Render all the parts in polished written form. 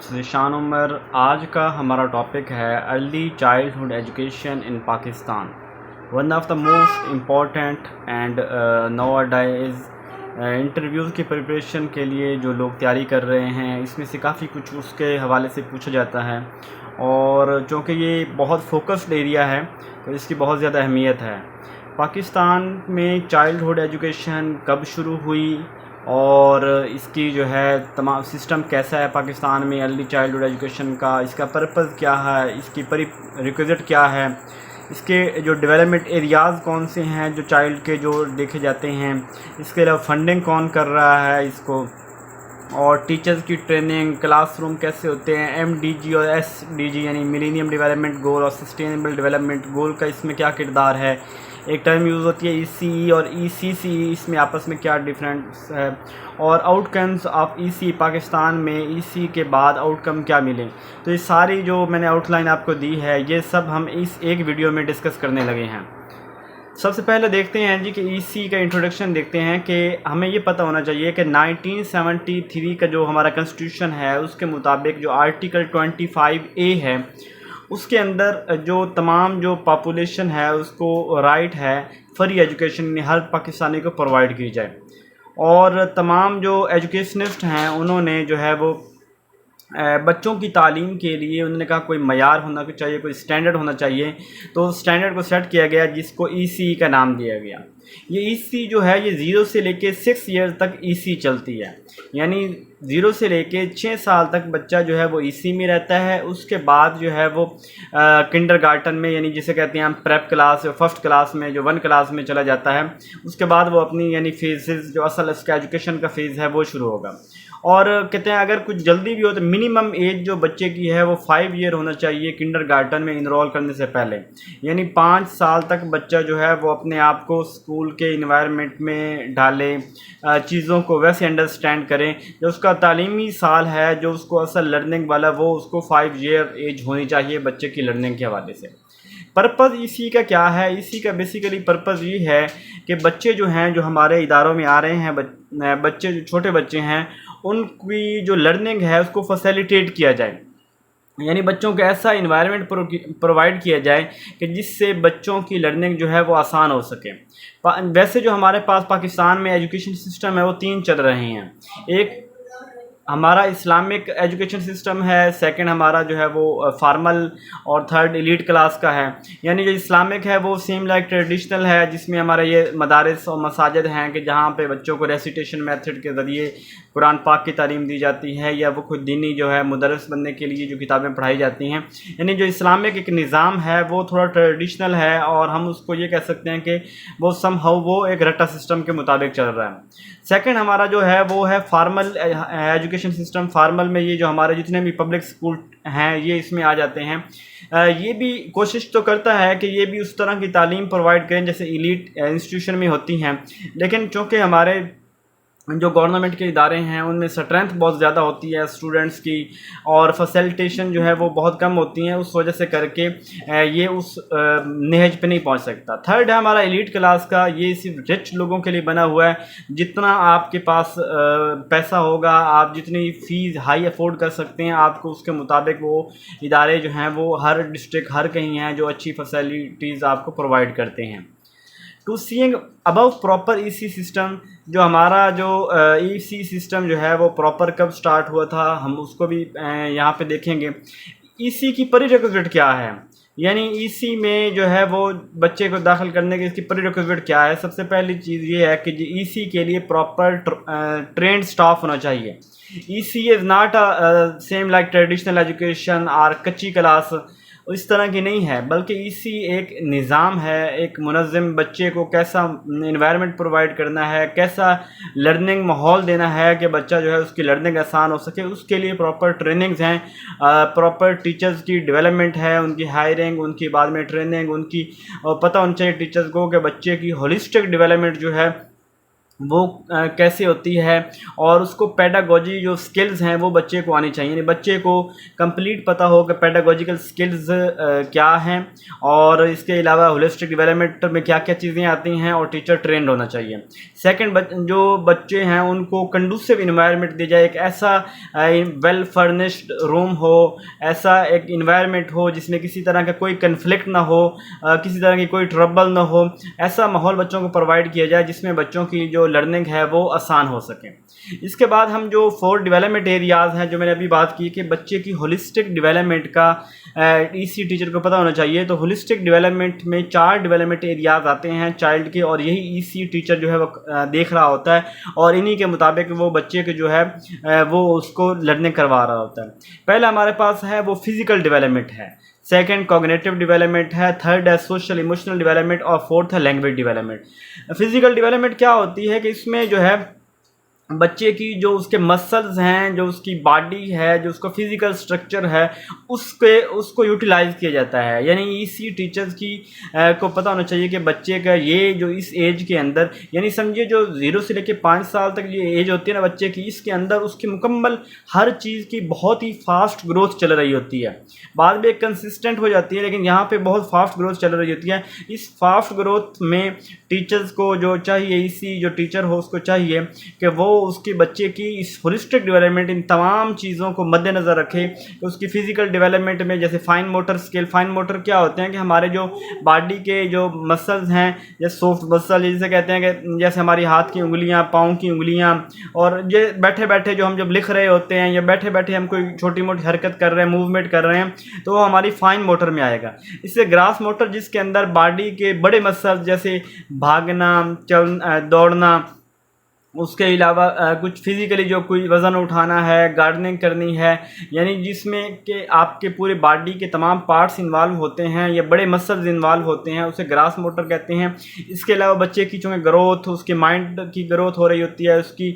दोस्त ज़ीशान उमर। आज का हमारा टॉपिक है early childhood education in Pakistan. One of the most important and nowadays interviews की प्रिपरेशन के लिए जो लोग तैयारी कर रहे हैं, इसमें से काफ़ी कुछ उसके हवाले से पूछा जाता है और चूँकि ये बहुत फोकस्ड एरिया है तो इसकी बहुत ज़्यादा अहमियत है। पाकिस्तान में चाइल्डहुड एजुकेशन कब शुरू हुई और इसकी जो है तमाम सिस्टम कैसा है पाकिस्तान में अर्ली चाइल्डहुड एजुकेशन का, इसका पर्पज़ क्या है, इसकी रिक्विज़िट क्या है, इसके जो डेवलपमेंट एरियाज़ कौन से हैं जो चाइल्ड के जो देखे जाते हैं, इसके अलावा फंडिंग कौन कर रहा है इसको, और टीचर्स की ट्रेनिंग, क्लासरूम कैसे होते हैं, MDG और SDG यानी मिलेनियम डेवलपमेंट गोल और सस्टेनेबल डेवलपमेंट गोल का इसमें क्या किरदार है। एक टर्म यूज़ होती है ECE और ECCE, इसमें आपस में क्या डिफरेंस है, और आउटकम्स ऑफ ECE पाकिस्तान में ECE के बाद आउटकम क्या मिले। तो ये सारी जो मैंने आउटलाइन आपको दी है ये सब हम इस एक वीडियो में डिस्कस करने लगे हैं। सबसे पहले देखते हैं जी कि ECE का इंट्रोडक्शन देखते हैं कि हमें ये पता होना चाहिए कि 1973 का जो हमारा कॉन्स्टिट्यूशन है उसके मुताबिक जो आर्टिकल 25A है उसके अंदर जो तमाम जो पॉपुलेशन है उसको राइट है फ्री एजुकेशन हर पाकिस्तानी को प्रोवाइड की जाए, और तमाम जो एजुकेशनिस्ट हैं उन्होंने जो है वो बच्चों की तालीम के लिए उन्होंने कहा कोई मयार होना चाहिए, कोई स्टैंडर्ड होना चाहिए। तो स्टैंडर्ड को सेट किया गया जिसको ECE का नाम दिया गया। ये ECE जो है ये 0 से लेके 6 ईयर तक ECE चलती है, यानी 0 से लेके 6 साल तक बच्चा जो है वो ECE में रहता है। उसके बाद जो है वो किंडरगार्टन में यानी जिसे कहते हैं हम प्रेप क्लास या फर्स्ट क्लास में जो 1 क्लास में चला जाता है। उसके बाद वो अपनी यानी फेजेस जो असल उसका एजुकेशन का फेज़ है वो शुरू होगा। और कहते हैं अगर कुछ जल्दी भी हो तो मिनिमम एज जो बच्चे की है वो 5 ईयर होना चाहिए किंडरगार्टन में इनरोल करने से पहले, यानी 5 साल तक बच्चा जो है वो अपने आप को स्कूल के इन्वायरमेंट में डाले, चीज़ों को वैसे अंडरस्टैंड करें। जो उसका तालीमी साल है जो उसको असल लर्निंग वाला वो उसको 5 ईयर एज होनी चाहिए बच्चे की लर्निंग के हवाले से। पर्पज़ ECE का क्या है? ECE का बेसिकली पर्पज़ ये है कि बच्चे जो हैं जो हमारे इदारों में आ रहे हैं, बच्चे जो छोटे बच्चे हैं उनकी जो लर्निंग है उसको फैसिलिटेट किया जाए, यानी बच्चों को ऐसा इन्वायरमेंट प्रोवाइड किया जाए कि जिससे बच्चों की लर्निंग जो है वो आसान हो सके। वैसे जो हमारे पास पाकिस्तान में एजुकेशन सिस्टम है वो 3 चल रहे हैं। एक हमारा इस्लामिक एजुकेशन सिस्टम है, सेकंड हमारा जो है वो फार्मल, और थर्ड एलीट क्लास का है। यानी जो इस्लामिक है वो सेम लाइक ट्रेडिशनल है जिसमें हमारा ये मदारिस और मसाजिद हैं कि जहाँ पे बच्चों को रेसिटेशन मेथड के ज़रिए कुरान पाक की तालीम दी जाती है, या वो खुद दीनी जो है मुदर्रिस बनने के लिए जो किताबें पढ़ाई जाती हैं। यानी जो इस्लामिक एक निज़ाम है वो थोड़ा ट्रेडिशनल है और हम उसको ये कह सकते हैं कि वो समहाउ वो एक रट्टा सिस्टम के मुताबिक चल रहा है। सेकंड हमारा जो है वो है फार्मल एजुकेशन सिस्टम। फार्मल में ये जो हमारे जितने भी पब्लिक स्कूल हैं ये इसमें आ जाते हैं। ये भी कोशिश तो करता है कि ये भी उस तरह की तालीम प्रोवाइड करें जैसे एलीट इंस्टीट्यूशन में होती हैं, लेकिन चूँकि हमारे जो गवर्नमेंट के इदारे हैं उनमें स्ट्रेंथ बहुत ज़्यादा होती है स्टूडेंट्स की, और फैसिलिटेशन जो है वो बहुत कम होती हैं, उस वजह से करके ये उस नहज पे नहीं पहुंच सकता। थर्ड है हमारा एलीट क्लास का, ये सिर्फ रिच लोगों के लिए बना हुआ है। जितना आपके पास पैसा होगा, आप जितनी फ़ीस हाई अफोर्ड कर सकते हैं, आपको उसके मुताबिक वो इदारे जो हैं वो हर डिस्ट्रिक्ट हर कहीं हैं जो अच्छी फैसिलिटीज़ आपको प्रोवाइड करते हैं। To seeing above proper ECE system, जो हमारा जो ECE सिस्टम जो है वो प्रॉपर कब स्टार्ट हुआ था हम उसको भी यहाँ पे देखेंगे। ECE की प्रीरिक्विजिट क्या है, यानी ECE में जो है वो बच्चे को दाखिल करने की इसकी प्रीरिक्विजिट क्या है। सबसे पहली चीज़ ये है कि ECE के लिए प्रॉपर ट्रेंड स्टाफ होना चाहिए। ECE is not same like traditional education और कच्ची क्लास, इस तरह की नहीं है, बल्कि ECE एक निज़ाम है, एक मुनज़्ज़म बच्चे को कैसा इन्वायरमेंट प्रोवाइड करना है, कैसा लर्निंग माहौल देना है कि बच्चा जो है उसकी लर्निंग आसान हो सके। उसके लिए प्रॉपर ट्रेनिंग्स हैं, प्रॉपर टीचर्स की डेवलपमेंट है, उनकी हायरिंग, उनकी बाद में ट्रेनिंग, उनकी पता होना चाहिए टीचर्स को कि बच्चे की होलिस्टिक डेवलपमेंट जो है वो कैसे होती है, और उसको पेडागोजी जो स्किल्स हैं वो बच्चे को आनी चाहिए, यानी बच्चे को कंप्लीट पता हो कि पेडागोजिकल स्किल्स क्या हैं, और इसके अलावा होलिस्टिक डेवलपमेंट में क्या क्या चीज़ें आती हैं, और टीचर ट्रेंड होना चाहिए। सेकंड, जो बच्चे हैं उनको कंडूसिव इन्वायरमेंट दी जाए, एक ऐसा वेल फर्निश्ड रूम हो, ऐसा एक इन्वायरमेंट हो जिसमें किसी तरह का कोई कन्फ्लिक्ट ना हो, किसी तरह की कोई ट्रबल ना हो, ऐसा माहौल बच्चों को प्रोवाइड किया जाए जिसमें बच्चों की जो लर्निंग है वो आसान हो सके। इसके बाद हम जो 4 डेवलपमेंट एरियाज़ हैं जो मैंने अभी बात की कि बच्चे की होलिस्टिक डेवलपमेंट का ईसी टीचर को पता होना चाहिए, तो होलिस्टिक डेवलपमेंट में 4 डेवलपमेंट एरियाज़ आते हैं चाइल्ड के, और यही ईसी टीचर जो है वो देख रहा होता है, और इन्हीं के मुताबिक वो बच्चे के जो है वो उसको लर्निंग करवा रहा होता है। पहला हमारे पास है वो फिज़िकल डेवलपमेंट है, सेकंड कॉग्निटिव डेवलपमेंट है, थर्ड है सोशल इमोशनल डेवलपमेंट, और फोर्थ है लैंग्वेज डेवलपमेंट। फिजिकल डेवलपमेंट क्या होती है कि इसमें जो है बच्चे की जो उसके मसल्स हैं, जो उसकी बॉडी है, जो उसका फिजिकल स्ट्रक्चर है, उसको यूटिलाइज किया जाता है। यानी इसी टीचर्स की को पता होना चाहिए कि बच्चे का ये जो इस एज के अंदर, यानी समझिए जो 0 से लेकर 5 साल तक ये एज होती है ना बच्चे की, इसके अंदर उसकी मुकम्मल हर चीज़ की बहुत ही फास्ट ग्रोथ चल रही होती है। बाद में कंसिस्टेंट हो जाती है, लेकिन यहाँ पे बहुत फास्ट ग्रोथ चल रही होती है। इस फास्ट ग्रोथ में टीचर्स को जो चाहिए, इसी जो टीचर हो उसको चाहिए कि वो उसके बच्चे की इस होलिस्टिक डेवलपमेंट, इन तमाम चीज़ों को मद्देनज़र रखे। तो उसकी फ़िज़िकल डेवलपमेंट में जैसे fine motor skill, fine motor क्या होते हैं कि हमारे जो बॉडी के जो मसल्स हैं, जैसे सॉफ्ट मसल जिसे कहते हैं, कि जैसे हमारी हाथ की उंगलियां, पाँव की उंगलियां, और ये बैठे बैठे जो हम जब लिख रहे होते हैं या बैठे बैठे हम कोई छोटी मोटी हरकत कर रहे हैं, मूवमेंट कर रहे हैं, तो वो हमारी फ़ाइन मोटर में आएगा। इससे ग्रास मोटर जिसके अंदर बॉडी के बड़े मसल्स जैसे भागना, दौड़ना, उसके अलावा कुछ फिज़िकली जो कोई वज़न उठाना है, गार्डनिंग करनी है, यानी जिसमें कि आपके पूरे बॉडी के तमाम पार्ट्स इन्वॉल्व होते हैं या बड़े मसल्स इन्वॉल्व होते हैं, उसे ग्रास मोटर कहते हैं। इसके अलावा बच्चे की चूँकि ग्रोथ, उसके माइंड की ग्रोथ हो रही होती है, उसकी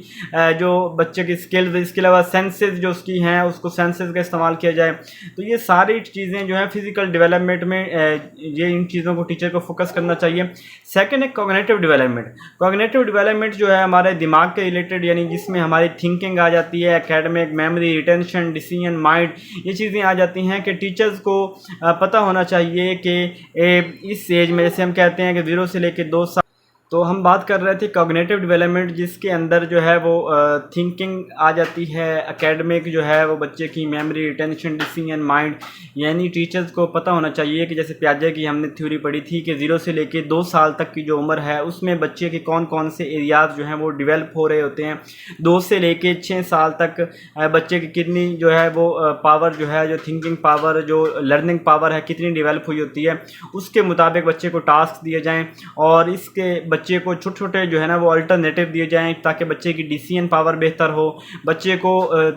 जो बच्चे की स्किल्स, इसके अलावा सेंसेस जो उसकी हैं, उसको सेंसेस का इस्तेमाल किया जाए। तो ये सारी चीज़ें जो हैं फिज़िकल डेवलपमेंट में, ये इन चीज़ों को टीचर को फोकस करना चाहिए। सेकेंड है कॉग्निटिव डेवलपमेंट। कॉग्निटिव डेवलपमेंट जो है हमारे दिमाग के रिलेटेड, यानी जिसमें हमारी थिंकिंग आ जाती है, academic, memory, retention, decision, mind, ये चीज़ें आ जाती हैं कि टीचर्स को पता होना चाहिए कि इस एज में, जैसे हम कहते हैं कि 0 से लेकर 2 साल, तो हम बात कर रहे थे कॉग्निटिव डेवलपमेंट, जिसके अंदर जो है वो थिंकिंग आ जाती है, एकेडमिक जो है वो बच्चे की मेमोरी, रिटेंशन, डिसीजन, माइंड, यानी टीचर्स को पता होना चाहिए कि जैसे प्याजे की हमने थ्योरी पढ़ी थी कि 0 से लेके 2 साल तक की जो उम्र है उसमें बच्चे के कौन कौन से एरियाज़ जो हैं वो डेवलप हो रहे होते हैं। 2 से लेके 6 साल तक बच्चे की कितनी जो है वो पावर जो है, जो थिंकिंग पावर, जो लर्निंग पावर है, कितनी डेवलप हुई होती है, उसके मुताबिक बच्चे को टास्क दिए जाएँ, और इसके बच्चे को छोटे छोटे जो है ना वो अल्टरनेटिव दिए जाएं ताकि बच्चे की डिसीजन पावर बेहतर हो। बच्चे को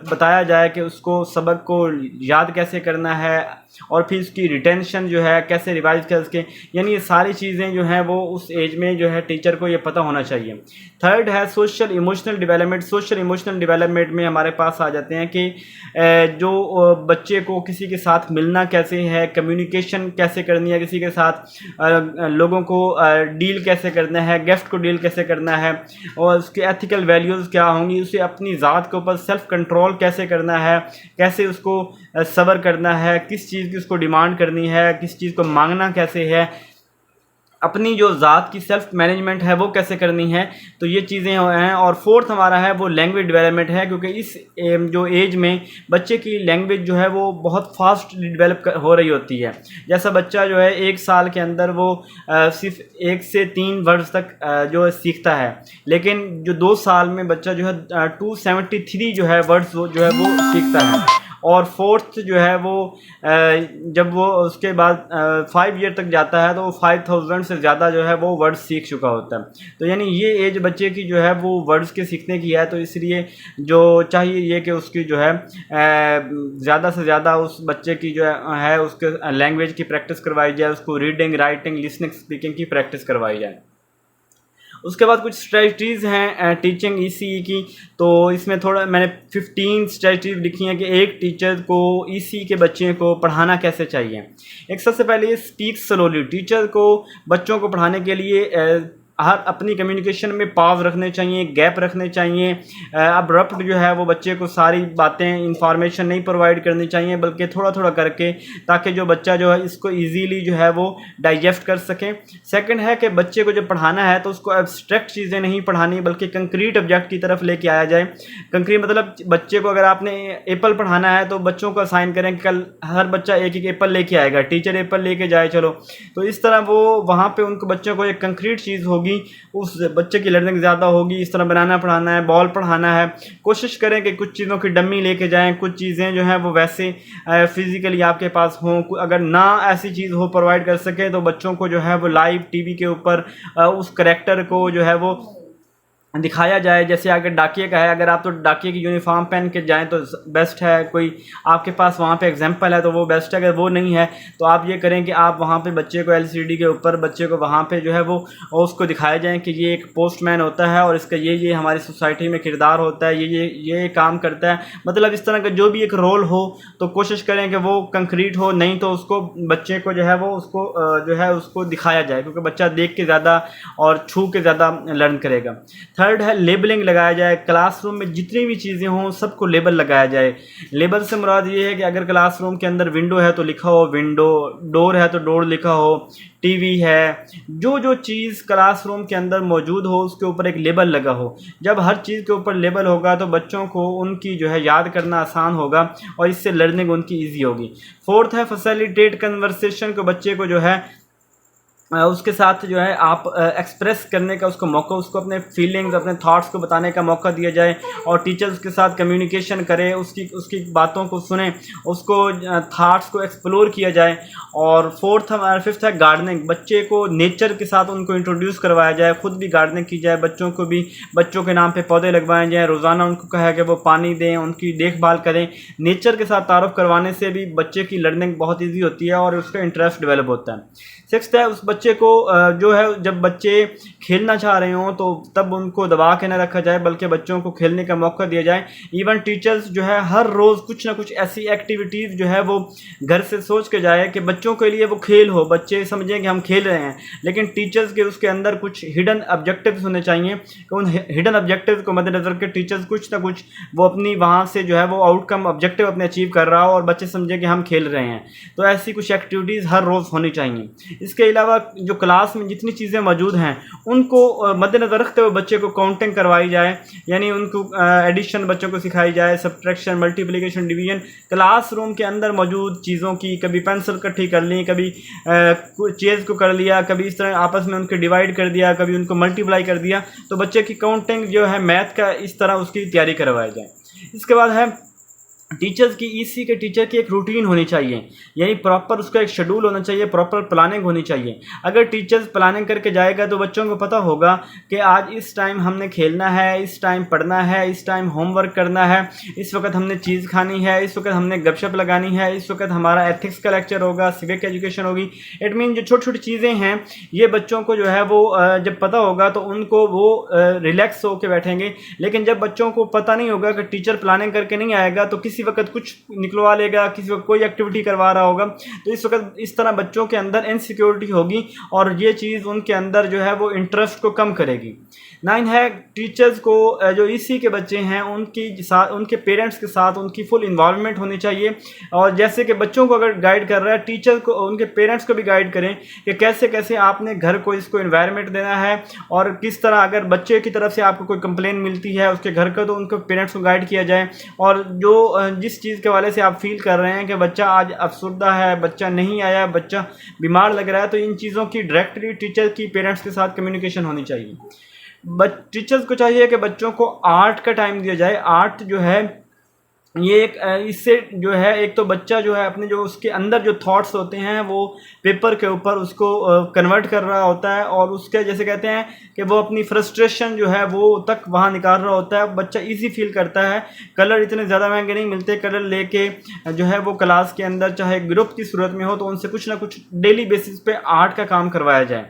बताया जाए कि उसको सबक को याद कैसे करना है, और फिर उसकी रिटेंशन जो है कैसे रिवाइज कर सके, यानी ये सारी चीज़ें जो हैं वो उस एज में जो है टीचर को ये पता होना चाहिए। थर्ड है social emotional development. Social emotional development में हमारे पास आ जाते हैं कि जो बच्चे को किसी के साथ मिलना कैसे है, कम्युनिकेशन कैसे करनी है, किसी के साथ लोगों को डील कैसे करना है, गेस्ट को डील कैसे करना है, और उसके एथिकल वैल्यूज़ क्या होंगी, उसे अपनी ज़ात के ऊपर सेल्फ कंट्रोल कैसे करना है, कैसे उसको सब्र करना है, किस चीज़ की उसको डिमांड करनी है, किस चीज़ को मांगना कैसे है, अपनी जो ज़ात की सेल्फ मैनेजमेंट है वो कैसे करनी है। तो ये चीज़ें हैं। और फोर्थ हमारा है वो लैंग्वेज डेवलपमेंट है, क्योंकि इस जो एज में बच्चे की लैंग्वेज जो है वो बहुत फास्ट डेवलप हो रही होती है। जैसा बच्चा जो है 1 साल के अंदर वो सिर्फ 1 से 3 वर्ड्स तक जो सीखता है, लेकिन जो 2 साल में बच्चा जो है 273 जो है वर्ड्स जो है वो सीखता है। और फोर्थ जो है वो जब वो उसके बाद 5 ईयर तक जाता है तो वो 5000 से ज़्यादा जो है वो वर्ड्स सीख चुका होता है। तो यानी ये एज बच्चे की जो है वो वर्ड्स के सीखने की है, तो इसलिए जो चाहिए ये कि उसकी जो है ज़्यादा से ज़्यादा उस बच्चे की जो है उसके लैंग्वेज की प्रैक्टिस करवाई जाए, उसको रीडिंग, राइटिंग, लिसनिंग, स्पीकिंग की प्रैक्टिस करवाई जाए। उसके बाद कुछ स्ट्रेटजीज़ हैं टीचिंग ईसीई की, तो इसमें थोड़ा मैंने 15 स्ट्रेटजीज लिखी हैं कि एक टीचर को ईसीई के बच्चे को पढ़ाना कैसे चाहिए। एक सबसे पहले ये स्पीक स्लोली। टीचर को बच्चों को पढ़ाने के लिए हर अपनी कम्युनिकेशन में पॉज रखने चाहिए, गैप रखने चाहिए। अब्रप्ट जो है वो बच्चे को सारी बातें इंफॉर्मेशन नहीं प्रोवाइड करनी चाहिए, बल्कि थोड़ा थोड़ा करके, ताकि जो बच्चा जो है इसको ईजीली जो है वो डाइजेस्ट कर सकें। सेकंड है कि बच्चे को जब पढ़ाना है तो उसको एब्स्ट्रैक्ट चीज़ें नहीं पढ़ानी, बल्कि कंक्रीट ऑब्जेक्ट की तरफ लेके आया जाए। कंक्रीट मतलब बच्चे को अगर आपने एप्पल पढ़ाना है तो बच्चों को असाइन करें कि कल हर बच्चा एक एक एप्पल लेके आएगा, टीचर एप्पल लेके जाए चलो, तो इस तरह वो वहाँ पे उनको बच्चों को एक कंक्रीट चीज़ होगी, उस बच्चे की लर्निंग ज़्यादा होगी। इस तरह बनाना पढ़ाना है, बॉल पढ़ाना है, कोशिश करें कि कुछ चीज़ों की डम्मी लेके जाएं, कुछ चीज़ें जो हैं वो वैसे फिज़िकली आपके पास हों। अगर ना ऐसी चीज़ हो प्रोवाइड कर सके तो बच्चों को जो है वो लाइव टीवी के ऊपर उस करैक्टर को जो है वो दिखाया जाए। जैसे अगर डाकिए का है, अगर आप तो डाकिए की यूनिफॉर्म पहन के जाएं तो बेस्ट है, कोई आपके पास वहाँ पे एग्जांपल है तो वो बेस्ट है। अगर वो नहीं है तो आप ये करें कि आप वहाँ पे बच्चे को एलसीडी के ऊपर बच्चे को वहाँ पे जो है वो उसको दिखाया जाए कि ये एक पोस्टमैन होता है और इसका ये हमारी सोसाइटी में किरदार होता है, ये काम करता है। मतलब इस तरह का जो भी एक रोल हो तो कोशिश करें कि वो कंक्रीट हो, नहीं तो उसको बच्चे को जो है वो उसको दिखाया जाए, क्योंकि बच्चा देख के ज़्यादा और छू के ज़्यादा लर्न करेगा। थर्ड है लेबलिंग लगाया जाए। क्लासरूम में जितनी भी चीज़ें हों सबको लेबल लगाया जाए। लेबल से मुराद ये है कि अगर क्लासरूम के अंदर विंडो है तो लिखा हो विंडो, डोर है तो डोर लिखा हो, टीवी है, जो चीज़ क्लासरूम के अंदर मौजूद हो उसके ऊपर एक लेबल लगा हो। जब हर चीज़ के ऊपर लेबल होगा तो बच्चों को उनकी जो है याद करना आसान होगा और इससे लर्निंग उनकी ईजी होगी। फोर्थ है फैसिलिटेट कन्वर्सेशन को, बच्चे को जो है उसके साथ जो है आप एक्सप्रेस करने का उसको मौका, उसको अपने फीलिंग्स अपने थॉट्स को बताने का मौका दिया जाए और टीचर्स के साथ कम्युनिकेशन करें, उसकी बातों को सुने, उसको थॉट्स को एक्सप्लोर किया जाए। और फिफ्थ है गार्डनिंग। बच्चे को नेचर के साथ उनको इंट्रोड्यूस करवाया जाए, खुद भी गार्डनिंग की जाए, बच्चों को भी बच्चों के नाम पे पौधे लगवाए जाएँ, रोज़ाना उनको कहा कि वो पानी दें, उनकी देखभाल करें। नेचर के साथ तारुफ करवाने से भी बच्चे की लर्निंग बहुत ईजी होती है और उसका इंटरेस्ट डेवलप होता है। सिक्स्थ है उस बच्चे को जो है जब बच्चे खेलना चाह रहे हों तो तब उनको दबा के ना रखा जाए, बल्कि बच्चों को खेलने का मौका दिया जाए। इवन टीचर्स जो है हर रोज़ कुछ ना कुछ ऐसी एक्टिविटीज़ जो है वो घर से सोच के जाए कि बच्चों के लिए वो खेल हो, बच्चे समझें कि हम खेल रहे हैं, लेकिन टीचर्स के उसके अंदर कुछ हिडन ऑब्जेक्टिव्स होने चाहिए कि उन हिडन ऑब्जेक्टिव्स को मद्देनज़र के टीचर्स कुछ ना कुछ वो अपनी वहाँ से जो है वो आउटकम ऑब्जेक्टिव अपने अचीव कर रहा हो और बच्चे समझें कि हम खेल रहे हैं। तो ऐसी कुछ एक्टिविटीज़ हर रोज़ होनी चाहिए। इसके अलावा जो क्लास में जितनी चीज़ें मौजूद हैं उनको मद्देनज़र रखते हुए बच्चे को काउंटिंग करवाई जाए, यानी उनको एडिशन बच्चों को सिखाई जाए, सब्ट्रैक्शन, मल्टीप्लिकेशन, डिवीजन। क्लासरूम के अंदर मौजूद चीज़ों की कभी पेंसिल इकट्ठी कर ली, कभी चेज़ को कर लिया, कभी इस तरह आपस में उनके डिवाइड कर दिया, कभी उनको मल्टीप्लाई कर दिया, तो बच्चे की काउंटिंग जो है मैथ का इस तरह उसकी तैयारी करवाई जाए। इसके बाद है टीचर्स की, ईसी के टीचर की एक रूटीन होनी चाहिए, यानी प्रॉपर उसका एक शेड्यूल होना चाहिए, प्रॉपर प्लानिंग होनी चाहिए। अगर टीचर्स प्लानिंग करके जाएगा तो बच्चों को पता होगा कि आज इस टाइम हमने खेलना है, इस टाइम पढ़ना है, इस टाइम होमवर्क करना है, इस वक्त हमने चीज़ खानी है, इस वक्त हमने गपशप लगानी है, इस वक्त हमारा एथिक्स का लेक्चर होगा, सिविक एजुकेशन होगी। इट मीन जो छोटी छोटी चीज़ें हैं ये बच्चों को जो है वो जब पता होगा तो उनको वो रिलैक्स होकर बैठेंगे। लेकिन जब बच्चों को पता नहीं होगा कि टीचर प्लानिंग करके नहीं आएगा तो किसी वक्त कुछ निकलवा लेगा, किसी वक्त कोई एक्टिविटी करवा रहा होगा, तो इस वक्त इस तरह बच्चों के अंदर इनसिक्योरिटी होगी और ये चीज़ उनके अंदर जो है वो इंटरेस्ट को कम करेगी। 9 है टीचर्स को जो ईसी के बच्चे हैं उनके पेरेंट्स के साथ उनकी फुल इन्वॉल्वमेंट होनी चाहिए। और जैसे कि बच्चों को अगर गाइड कर रहा है टीचर को उनके पेरेंट्स को भी गाइड करें कि कैसे कैसे आपने घर को इसको इन्वायरमेंट देना है और किस तरह अगर बच्चे की तरफ से आपको कोई कंप्लेन मिलती है उसके घर का तो उनको पेरेंट्स को गाइड किया जाए। और जो जिस चीज़ के वाले से आप फील कर रहे हैं कि बच्चा आज अफसुर्दा है, बच्चा नहीं आया, बच्चा बीमार लग रहा है, तो इन चीज़ों की डायरेक्टली टीचर की पेरेंट्स के साथ कम्युनिकेशन होनी चाहिए। टीचर्स को चाहिए कि बच्चों को आर्ट का टाइम दिया जाए। आर्ट जो है ये एक इससे जो है एक तो बच्चा जो है अपने जो उसके अंदर जो थॉट्स होते हैं वो पेपर के ऊपर उसको कन्वर्ट कर रहा होता है और उसके जैसे कहते हैं कि वो अपनी फ्रस्ट्रेशन जो है वो तक वहाँ निकाल रहा होता है। बच्चा इजी फील करता है। कलर इतने ज़्यादा महंगे नहीं मिलते, कलर लेके जो है वो क्लास के अंदर चाहे ग्रुप की सूरत में हो तो उनसे कुछ ना कुछ डेली बेसिस पे आर्ट का काम करवाया जाए।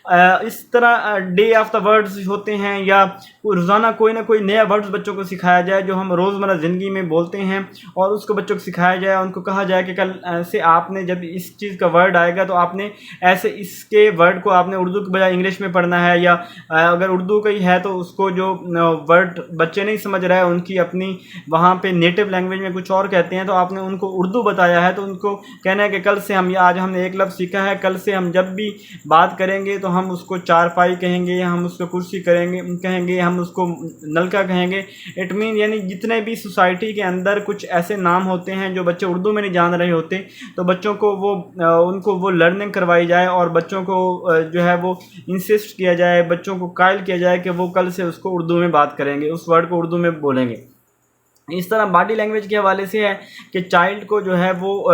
इस तरह डे ऑफ द वर्ड्स होते हैं, या रोज़ाना कोई ना कोई नया वर्ड्स बच्चों को सिखाया जाए जो हम रोज़मर्रा ज़िंदगी में बोलते हैं, और उसको बच्चों को सिखाया जाए। उनको कहा जाए कि कल से आपने जब इस चीज़ का वर्ड आएगा तो आपने ऐसे इसके वर्ड को आपने उर्दू के बजाय इंग्लिश में पढ़ना है, या अगर उर्दू का ही है तो उसको जो वर्ड बच्चे नहीं समझ रहे हैं उनकी अपनी वहाँ पे नेटिव लैंग्वेज में कुछ और कहते हैं, तो आपने उनको उर्दू बताया है तो उनको कहना है कि कल से हम, आज हमने एक लफ्ज़ सीखा है, कल से हम जब भी बात करेंगे तो हम उसको चारपाई कहेंगे, हम उसको कुर्सी कहेंगे, हम उसको नलका कहेंगे। इट मीन यानी जितने भी सोसाइटी के अंदर कुछ ऐसे नाम होते हैं जो बच्चे उर्दू में नहीं जान रहे होते, तो बच्चों को वो उनको वो लर्निंग करवाई जाए, और बच्चों को जो है वो इंसिस्ट किया जाए, बच्चों को कायल किया जाए कि वो कल से उसको उर्दू में बात करेंगे, उस वर्ड को उर्दू में बोलेंगे। इस तरह बॉडी लैंग्वेज के हवाले से है कि चाइल्ड को जो है वो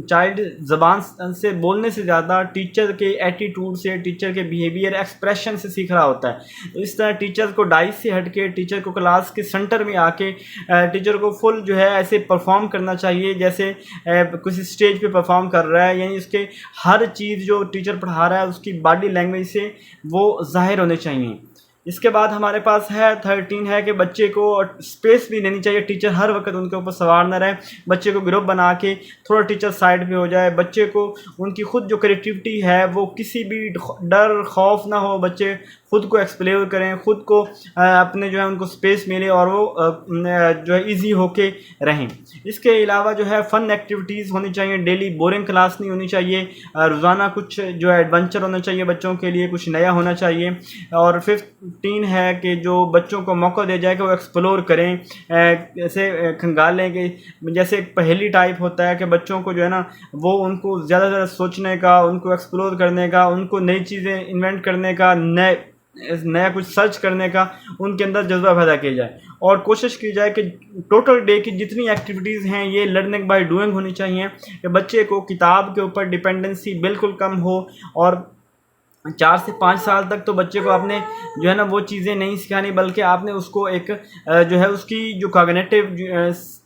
चाइल्ड ज़बान से बोलने से ज़्यादा टीचर के एटीट्यूड से, टीचर के बिहेवियर एक्सप्रेशन से सीख रहा होता है। तो इस तरह टीचर को डाइस से हट के टीचर को क्लास के सेंटर में आके टीचर को फुल जो है ऐसे परफॉर्म करना चाहिए जैसे किसी स्टेज पे परफॉर्म कर रहा है, यानी उसके हर चीज़ जो टीचर पढ़ा रहा है उसकी बॉडी लैंग्वेज से वो ज़ाहिर होने चाहिए। इसके बाद हमारे पास है 13 है कि बच्चे को स्पेस भी देनी चाहिए, टीचर हर वक्त उनके ऊपर सवार न रहे, बच्चे को ग्रुप बना के थोड़ा टीचर साइड पे हो जाए, बच्चे को उनकी खुद जो क्रिएटिविटी है वो किसी भी डर खौफ ना हो, बच्चे खुद को एक्सप्लोर करें, खुद को अपने जो है उनको स्पेस मिले और वो जो है ईजी होके रहें। इसके अलावा जो है फ़न एक्टिविटीज़ होनी चाहिए, डेली बोरिंग क्लास नहीं होनी चाहिए, रोज़ाना कुछ जो है एडवेंचर होना चाहिए, बच्चों के लिए कुछ नया होना चाहिए। और 15 है कि जो बच्चों को मौका दिया जाए कि वो एक्सप्लोर करें, ऐसे खंगालें कि जैसे एक पहेली टाइप होता है कि बच्चों को जो है ना वो उनको ज़्यादा से ज़्यादा सोचने का, उनको एक्सप्लोर करने का, उनको नई चीज़ें इन्वेंट करने का, नया कुछ सर्च करने का उनके अंदर जज्बा पैदा किया जाए, और कोशिश की जाए कि टोटल डे की जितनी एक्टिविटीज़ हैं ये लर्निंग बाय डूइंग होनी चाहिए, कि बच्चे को किताब के ऊपर डिपेंडेंसी बिल्कुल कम हो। और 4 से 5 साल तक तो बच्चे को आपने जो है ना वो चीज़ें नहीं सिखानी, बल्कि आपने उसको एक जो है उसकी जो कॉग्निटिव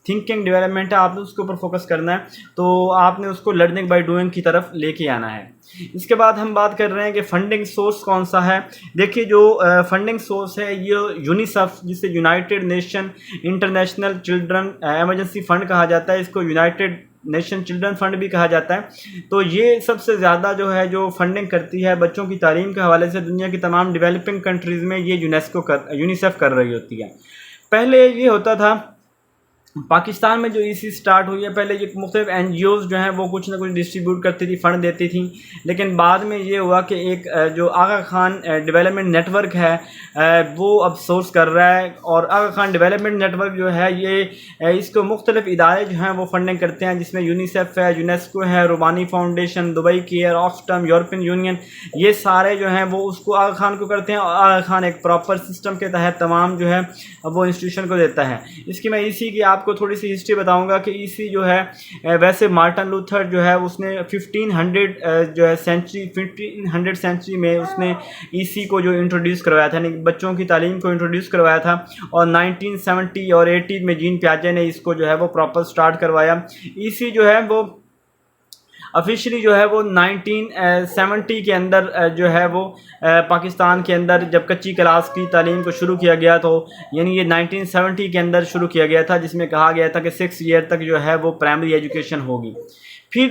थिंकिंग डेवलपमेंट है आपने उसके ऊपर फोकस करना है, तो आपने उसको लर्निंग बाय डूइंग की तरफ लेके आना है। इसके बाद हम बात कर रहे हैं कि फंडिंग सोर्स कौन सा है। देखिए जो फंडिंग सोर्स है ये यूनिसेफ, जिसे United nation international children emergency fund कहा जाता है, इसको यूनाइटेड नेशन चिल्ड्रन फंड भी कहा जाता है। तो ये सबसे ज़्यादा जो है जो फंडिंग करती है बच्चों की तालीम के हवाले से दुनिया की तमाम डेवलपिंग कंट्रीज़ में, ये यूनिसेफ कर रही होती है। पहले ये होता था पाकिस्तान में जो ईसी स्टार्ट हुई है, पहले ये मुख्तलिफ एनजीओज़ जो हैं वो कुछ ना कुछ डिस्ट्रीब्यूट करती थी, फ़ंड देती थी, लेकिन बाद में ये हुआ कि एक जो आगा खान डेवलपमेंट नेटवर्क है वो अब सोर्स कर रहा है, और आगा खान डेवलपमेंट नेटवर्क जो है ये इसको मुख्तलिफ इदारे जो हैं वो फंडिंग करते हैं, जिसमें यूनिसेफ है, यूनेस्को है, रुबानी Foundation, Dubai Care, Oxfam, European Union, ये सारे जो हैं वो उसको आगा खान को करते हैं, और आगा खान एक प्रॉपर सिस्टम के तहत तमाम जो है वो इंस्टीट्यूशन को देता है। इसकी मैं ईसी की आपको थोड़ी सी हिस्ट्री बताऊंगा कि ईसी जो है वैसे मार्टिन लूथर जो है उसने 1500 सेंचुरी में उसने ईसी को जो इंट्रोड्यूस करवाया था, यानी बच्चों की तालीम को इंट्रोड्यूस करवाया था, और 1970 और 80 में जीन प्याजे ने इसको जो है वो प्रॉपर स्टार्ट करवाया। ईसी जो है वो ऑफिशियली जो है वो 1970 के अंदर जो है वो पाकिस्तान के अंदर जब कच्ची क्लास की तालीम को शुरू किया गया, तो यानी ये 1970 के अंदर शुरू किया गया था, जिसमें कहा गया था कि 6 ईयर तक जो है वो प्राइमरी एजुकेशन होगी। फिर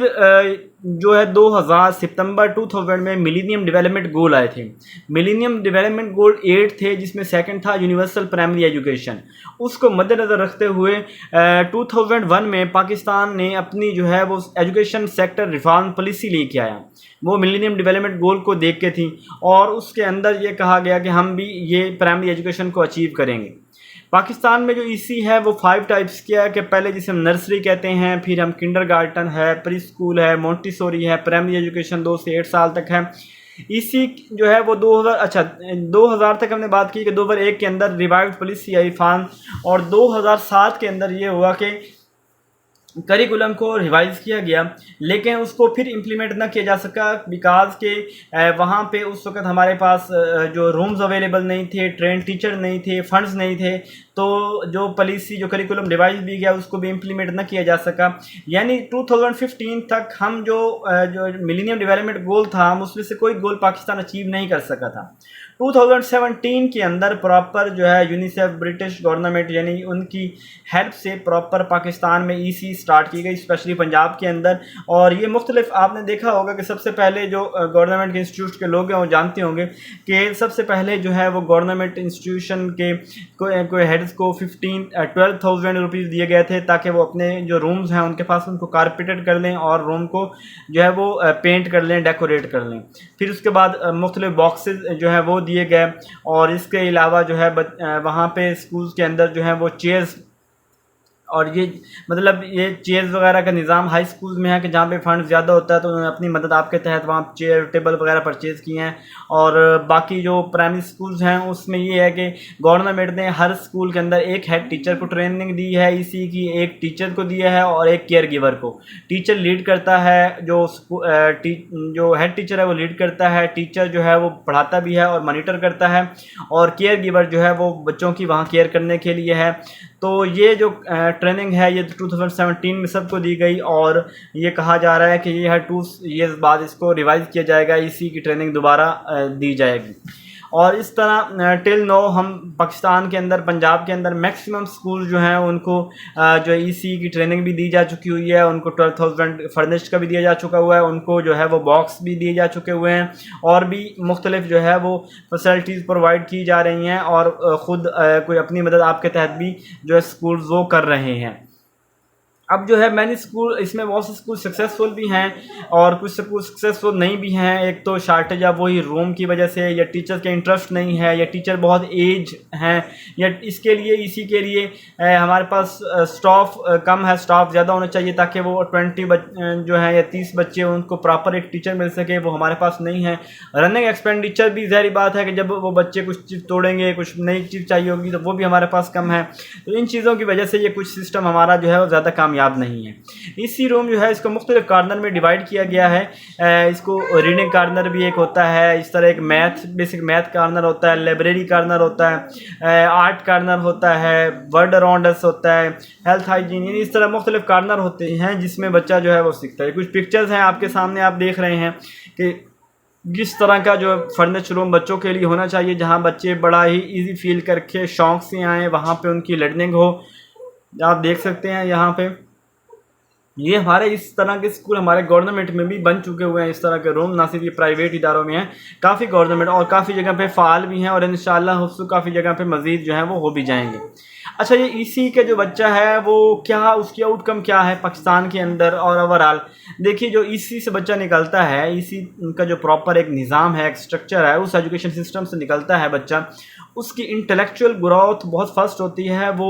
जो है 2000 सितंबर 2000 में मिलीनियम डेवलपमेंट गोल आए थे। मिलीनियम डेवलपमेंट गोल 8 थे, जिसमें सेकंड था यूनिवर्सल प्राइमरी एजुकेशन। उसको मद्देनज़र रखते हुए 2001 में पाकिस्तान ने अपनी जो है वो एजुकेशन सेक्टर रिफॉर्म पॉलिसी लेके आया, वो मिलीनियम डेवलपमेंट गोल को देख के थी, और उसके अंदर ये कहा गया कि हम भी ये प्राइमरी एजुकेशन को अचीव करेंगे। पाकिस्तान में जो ईसी है वो 5 टाइप्स की है, कि पहले जिसे हम नर्सरी कहते हैं, फिर हम किंडरगार्टन है, प्री स्कूल है, मोंटेसोरी है, प्राइमरी एजुकेशन 2 से 8 साल तक है। ईसी जो है वो 2000 तक हमने बात की कि 2001 के अंदर रिवाइव्ड पॉलिसी आई फान, और 2007 के अंदर ये हुआ कि करिकुलम को रिवाइज़ किया गया, लेकिन उसको फिर इम्प्लीमेंट ना किया जा सका बिकॉज़ के वहाँ पे उस वक़्त हमारे पास जो रूम्स अवेलेबल नहीं थे, ट्रेन टीचर नहीं थे, फंड्स नहीं थे, तो जो पॉलिसी जो करिकुलम रिवाइज़ भी गया उसको भी इम्प्लीमेंट ना किया जा सका। यानी 2015 तक हम जो मिलेनियम डेवलपमेंट गोल था, हम उसमें से कोई गोल पाकिस्तान अचीव नहीं कर सका था। 2017 के अंदर प्रॉपर जो है यूनिसेफ ब्रिटिश गवर्नमेंट यानी उनकी हेल्प से प्रॉपर पाकिस्तान में ईसी स्टार्ट की गई, स्पेशली पंजाब के अंदर। और ये मुख्तलिफ आपने देखा होगा कि सबसे पहले जो गवर्नमेंट के इंस्टीट्यूट के लोग हैं वो जानते होंगे कि सबसे पहले जो है वो गवर्नमेंट इंस्टीट्यूशन के कोई हेड्स को 12,000 रुपीज़ दिए गए थे ताकि वो अपने जो रूम्स हैं उनके पास उनको कारपेटेड कर लें और रूम को जो है वो पेंट कर लें, डेकोरेट कर लें। फिर उसके बाद मुख्तलिफ बॉक्सेस जो है वो दिए गए, और इसके अलावा जो है वहाँ पे स्कूल्स के अंदर जो है वो चेयर्स, और ये मतलब ये चेयर्स वगैरह का निज़ाम हाई स्कूल में है कि जहाँ पे फंड ज़्यादा होता है तो उन्होंने अपनी मदद आपके तहत वहाँ चेयर टेबल वगैरह परचेज़ किए हैं। और बाकी जो प्राइमरी स्कूल्स हैं उसमें ये है कि गवर्नमेंट ने हर स्कूल के अंदर एक हेड टीचर को ट्रेनिंग दी है इसी की, एक टीचर को दिया है और एक केयर गिवर को। टीचर लीड करता है, जो हेड टीचर है वो लीड करता है, टीचर जो है वो पढ़ाता भी है और मॉनिटर करता है, और केयर गिवर जो है वो बच्चों की वहाँ केयर करने के लिए है। तो ये जो ट्रेनिंग है ये 2017 में सबको दी गई, और ये कहा जा रहा है कि ये हर 2 ईयर्स बाद इसको रिवाइज़ किया जाएगा, इसी की ट्रेनिंग दोबारा दी जाएगी। और इस तरह टिल नो हम पाकिस्तान के अंदर पंजाब के अंदर मैक्सिमम स्कूल जो हैं उनको जो ईसी की ट्रेनिंग भी दी जा चुकी हुई है, उनको 12,000 फर्निश्ड का भी दिया जा चुका हुआ है, उनको जो है वो बॉक्स भी दिए जा चुके हुए हैं, और भी मुख्तलिफ जो है वो फैसिलिटीज़ प्रोवाइड की जा रही हैं, और ख़ुद कोई अपनी मदद आपके तहत भी जो है स्कूल वो कर रहे हैं। अब जो है मैंने स्कूल इसमें बहुत से स्कूल सक्सेसफुल भी हैं और कुछ स्कूल सक्सेसफुल नहीं भी हैं। एक तो शार्टेज ऑफ वही रूम की वजह से, या टीचर के इंटरेस्ट नहीं है, या टीचर बहुत एज हैं, या इसके लिए इसी के लिए हमारे पास स्टाफ कम है, स्टाफ ज़्यादा होना चाहिए ताकि वो 20 जो है या 30 बच्चे उनको प्रॉपर एक टीचर मिल सके, वो हमारे पास नहीं है। रनिंग एक्सपेंडिचर भी ज़ाहिर बात है कि जब वो बच्चे कुछ चीज़ तोड़ेंगे, कुछ नई चीज़ चाहिए होगी तो वो भी हमारे पास कम है। तो इन चीज़ों की वजह से ये कुछ सिस्टम हमारा जो है वो ज़्यादा कामयाब नहीं है। इसी रूम जो है इसको मुख्तलिफ कार्नर में डिवाइड किया गया है। इसको रीडिंग कार्नर भी एक होता है, इस तरह एक बेसिक मैथ कार्नर होता है, लाइब्रेरी कार्नर होता है, आर्ट कार्नर होता है, वर्ड अराउंड अस होता है, हेल्थ हाइजीन, इस तरह मुख्तलिफ कार्नर होते हैं जिसमें बच्चा जो है वो सीखता है। कुछ पिक्चर्स हैं आपके सामने, आप देख रहे हैं कि जिस तरह का जो फर्नीचर रूम बच्चों के लिए होना चाहिए, जहां बच्चे बड़ा ही इजी फील करके शौक़ से आएँ, वहां पे उनकी लर्निंग हो। आप देख सकते हैं यहाँ पे ये हमारे इस तरह के स्कूल हमारे गवर्नमेंट में भी बन चुके हुए हैं। इस तरह के रूम ना सिर्फ ये प्राइवेट इदारों में हैं, काफ़ी गवर्नमेंट और काफ़ी जगह पे फ़ाल भी हैं, और इंशाअल्लाह काफ़ी जगह पे मज़ीद जो है वो हो भी जाएंगे। अच्छा, ये ईसी का जो बच्चा है वो क्या, उसकी आउटकम क्या है पाकिस्तान के अंदर और ओवरऑल? देखिए, जो ईसी से बच्चा निकलता है, ईसी का जो प्रॉपर एक निज़ाम है, एक स्ट्रक्चर है, उस एजुकेशन सिस्टम से निकलता है बच्चा, उसकी इंटेलेक्चुअल ग्रोथ बहुत फास्ट होती है। वो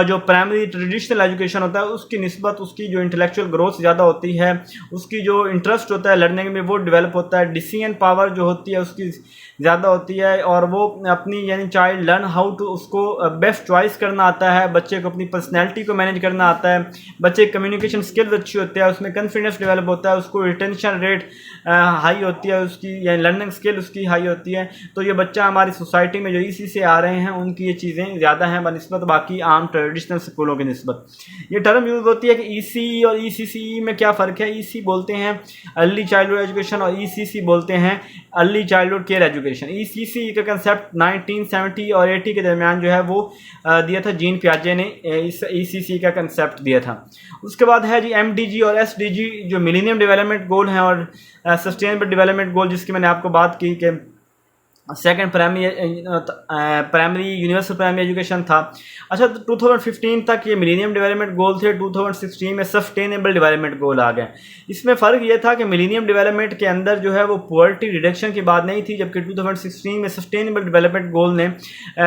जो प्राइमरी ट्रेडिशनल एजुकेशन होता है उसकी निस्बत उसकी जो इंटेलेक्चुअल ग्रोथ ज़्यादा होती है, उसकी जो इंटरेस्ट होता है लर्निंग में वो डेवलप होता है, डिसीजन पावर जो होती है उसकी ज़्यादा होती है, और वो अपनी यानी चाइल्ड लर्न हाउ टू उसको बेस्ट चॉइस करना आता है, बच्चे को अपनी पर्सनैलिटी को मैनेज करना आता है, बच्चे की कम्युनिकेशन स्किल्स अच्छी होती है, उसमें कॉन्फिडेंस डेवलप होता है, उसको रिटेंशन रेट हाई होती है, उसकी यानी लर्निंग स्किल उसकी हाई होती है। तो ये बच्चा हमारी सोसाइटी में जो इसी से आ रहे हैं उनकी ये चीज़ें ज़्यादा हैं बनस्बत बाकी आम ट्रेडिशनल स्कूलों की निस्बत। ये टर्म यूज़ होती है कि ईसी और ईसीसी में क्या फ़र्क है। ईसी बोलते हैं अर्ली चाइल्डहुड एजुकेशन और ईसीसी बोलते हैं early childhood care education. ECC का कंसेप्ट 1970 और 80 के दरमियान जो है वो दिया था, जीन पियाजे ने इस ईसीसी का कंसेप्ट दिया था। उसके बाद है जी एमडीजी और एसडीजी जो मिलेनियम डेवलपमेंट गोल हैं और सस्टेनेबल डेवलपमेंट गोल, जिसकी मैंने आपको बात की कि second primary universal primary education था। अच्छा, तो 2015 तक ये मिलेनियम डेवलपमेंट गोल थे, 2016 में सस्टेनेबल डेवलपमेंट गोल आ गए। इसमें फ़र्क ये था कि मिलेनियम डेवलपमेंट के अंदर जो है वो पॉवर्टी रिडक्शन की बात नहीं थी, जबकि 2016 में सस्टेनेबल डेवलपमेंट गोल ने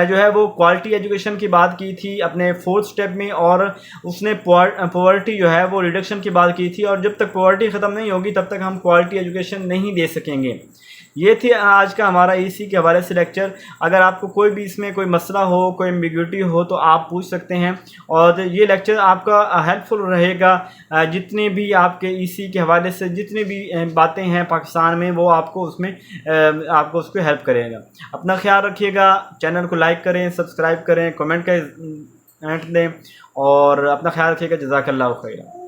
जो है वो क्वालिटी एजुकेशन की बात की थी अपने 4th स्टेप में, और उसने पॉवर्टी जो है वो रिडक्शन की बात की थी। और जब तक पॉवर्टी ख़त्म नहीं होगी तब तक हम क्वालिटी एजुकेशन नहीं दे सकेंगे। ये थी आज का हमारा ईसी के हवाले से लेक्चर। अगर आपको कोई भी इसमें कोई मसला हो, कोई एम्बिग्यूटी हो तो आप पूछ सकते हैं, और ये लेक्चर आपका हेल्पफुल रहेगा। जितने भी आपके ईसी के हवाले से जितनी भी बातें हैं पाकिस्तान में, वो आपको उसमें आपको उसको हेल्प करेगा। अपना ख्याल रखिएगा, चैनल को लाइक करें, सब्सक्राइब करें, कमेंट का दें, और अपना ख्याल रखिएगा। जज़ाकल्लाहु खैर।